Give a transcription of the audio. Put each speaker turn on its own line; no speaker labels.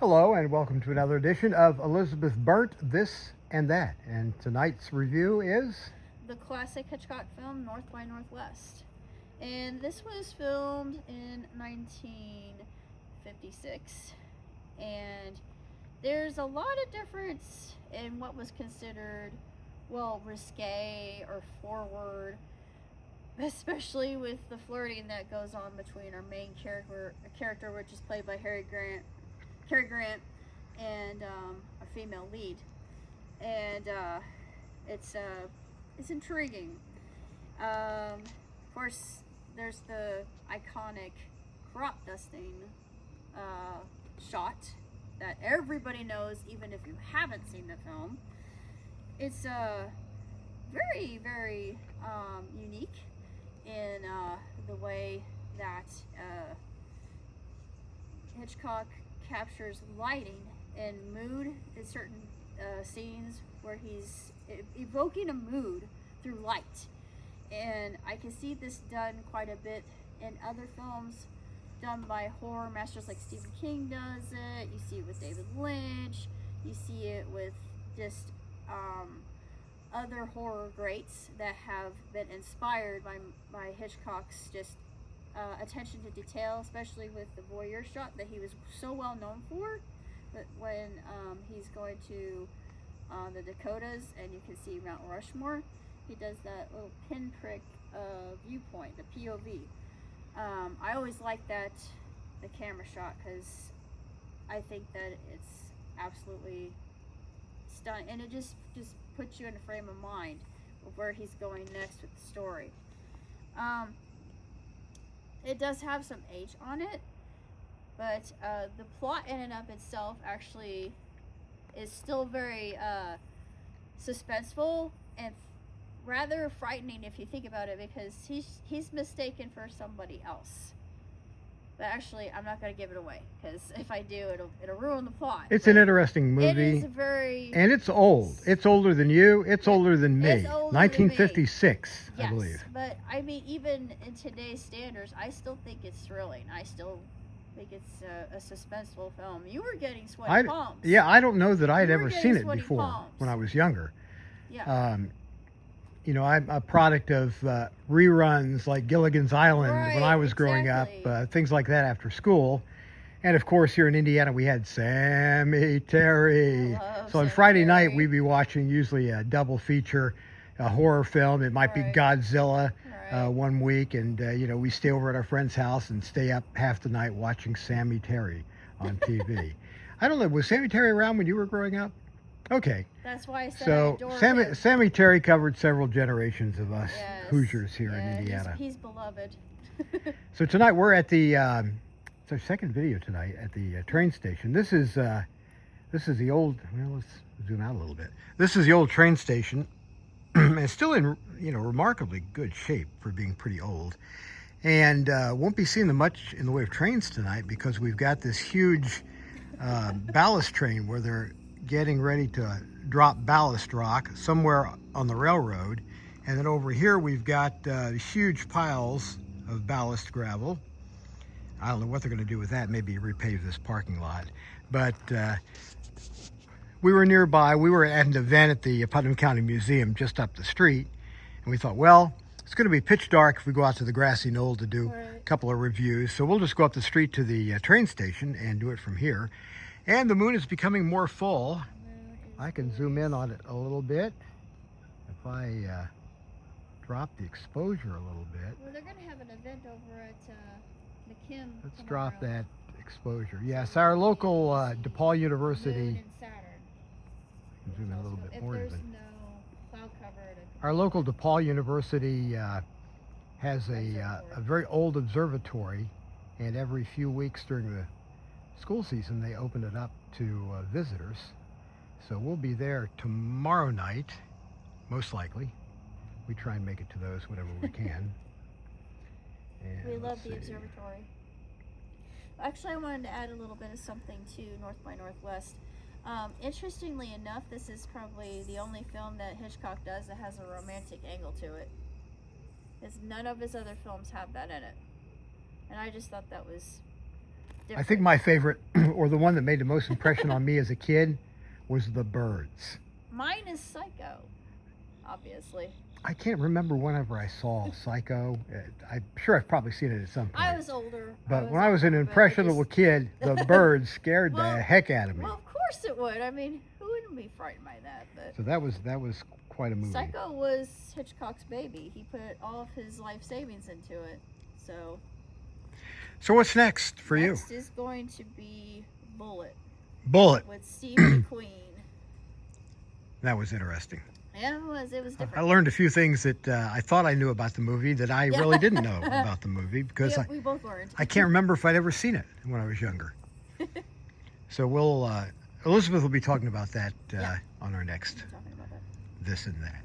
Hello, and welcome to another edition of Elizabeth Burnt, This and That. And tonight's review is
the classic Hitchcock film North by Northwest. And this was filmed in 1956. And there's a lot of difference in what was considered, well, risque or forward, especially with the flirting that goes on between our main character which is played by Cary Grant, and a female lead. And it's intriguing. Of course, there's the iconic crop dusting shot that everybody knows, even if you haven't seen the film. It's very, very unique in the way that Hitchcock captures lighting and mood in certain scenes where he's evoking a mood through light. And I can see this done quite a bit in other films done by horror masters, like Stephen King does it. You see it with David Lynch. You see it with just other horror greats that have been inspired by Hitchcock's just attention to detail, especially with the voyeur shot that he was so well known for. But when he's going to the Dakotas and you can see Mount Rushmore, he does that little pinprick viewpoint, the POV. I always like that, the camera shot, because I think that it's absolutely stunning, and it just puts you in a frame of mind of where he's going next with the story. It does have some age on it, but the plot in and of itself actually is still very suspenseful and rather frightening if you think about it, because he's mistaken for somebody else. But actually, I'm not going to give it away, because if I do, it'll ruin the plot.
it's an interesting movie.
It is very...
And it's old. It's older than you. It's older than me.
It's older
1956,
yes,
I believe.
But I mean, even in today's standards, I still think it's thrilling. I still think it's a suspenseful film. You were getting sweaty palms.
Yeah, I don't know that I'd
You were
ever
getting
seen it
sweaty
before
palms.
when I was younger.
Yeah.
I'm a product of reruns like Gilligan's Island when I
Right,
was growing
exactly.
up, things like that after school. And of course, here in Indiana, we had Sammy Terry.
I love
So on
Sammy
Friday night,
Terry.
we'd be watching usually a double feature, a horror film. It might be
Right.
Godzilla
Right.
one week, and we stay over at our friend's house and stay up half the night watching Sammy Terry on TV. I don't know, was Sammy Terry around when you were growing up? Okay.
That's why I said I
So
adore him.
Sammy Terry covered several generations of us
Yes.
Hoosiers here in
Yeah,
Indiana.
He's beloved.
So tonight we're at the it's our second video tonight at the train station. This is the old. Well, let's zoom out a little bit. This is the old train station. It's still in remarkably good shape for being pretty old, and won't be seeing much in the way of trains tonight because we've got this huge ballast train where they're getting ready to drop ballast rock somewhere on the railroad. And then over here we've got huge piles of ballast gravel. I don't know what they're going to do with that, maybe repave this parking lot. But we were nearby. We were at an event at the Putnam County Museum just up the street. And we thought, well, it's going to be pitch dark if we go out to the grassy knoll to do a couple of reviews. So we'll just go up the street to the train station and do it from here. And the moon is becoming more full. I can zoom in on it a little bit. If I drop the exposure a little bit.
Well, they're going to have an event over at McKim.
Let's
tomorrow.
drop that exposure. Yes, our local DePaul
Moon
University.
and Saturn.
Zoom in a little bit
If
more
there's
even.
no cloud cover,
Our local DePaul University has a very old observatory, and every few weeks during the school season they open it up to visitors. So we'll be there tomorrow night, most likely. We try and make it to those whenever we can. And
we love
let's
the
see.
observatory. Actually, I wanted to add a little bit of something to North by Northwest. Interestingly enough, this is probably the only film that Hitchcock does that has a romantic angle to it. Because none of his other films have that in it. And I just thought that was
I think my favorite, or the one that made the most impression on me as a kid, was The Birds.
Mine is Psycho, obviously.
I can't remember whenever I saw Psycho. I'm sure I've probably seen it at some point.
I was older.
But when I was an impressionable kid, The Birds scared
Well,
the heck out of me.
Well, of course it would. I mean, who wouldn't be frightened by that? But
So that was quite a movie.
Psycho was Hitchcock's baby. He put all of his life savings into it.
So what's next for you?
Next is going to be Bullet
Bullet.
with Steve McQueen.
That was interesting.
Yeah, it was. It was
I
different.
learned a few things that I thought I knew about the movie that I really didn't know about the movie because
Yeah, we both learned.
I can't remember if I'd ever seen it when I was younger. So Elizabeth will be talking about that
Yeah.
on our next
Talking about that.
This and That.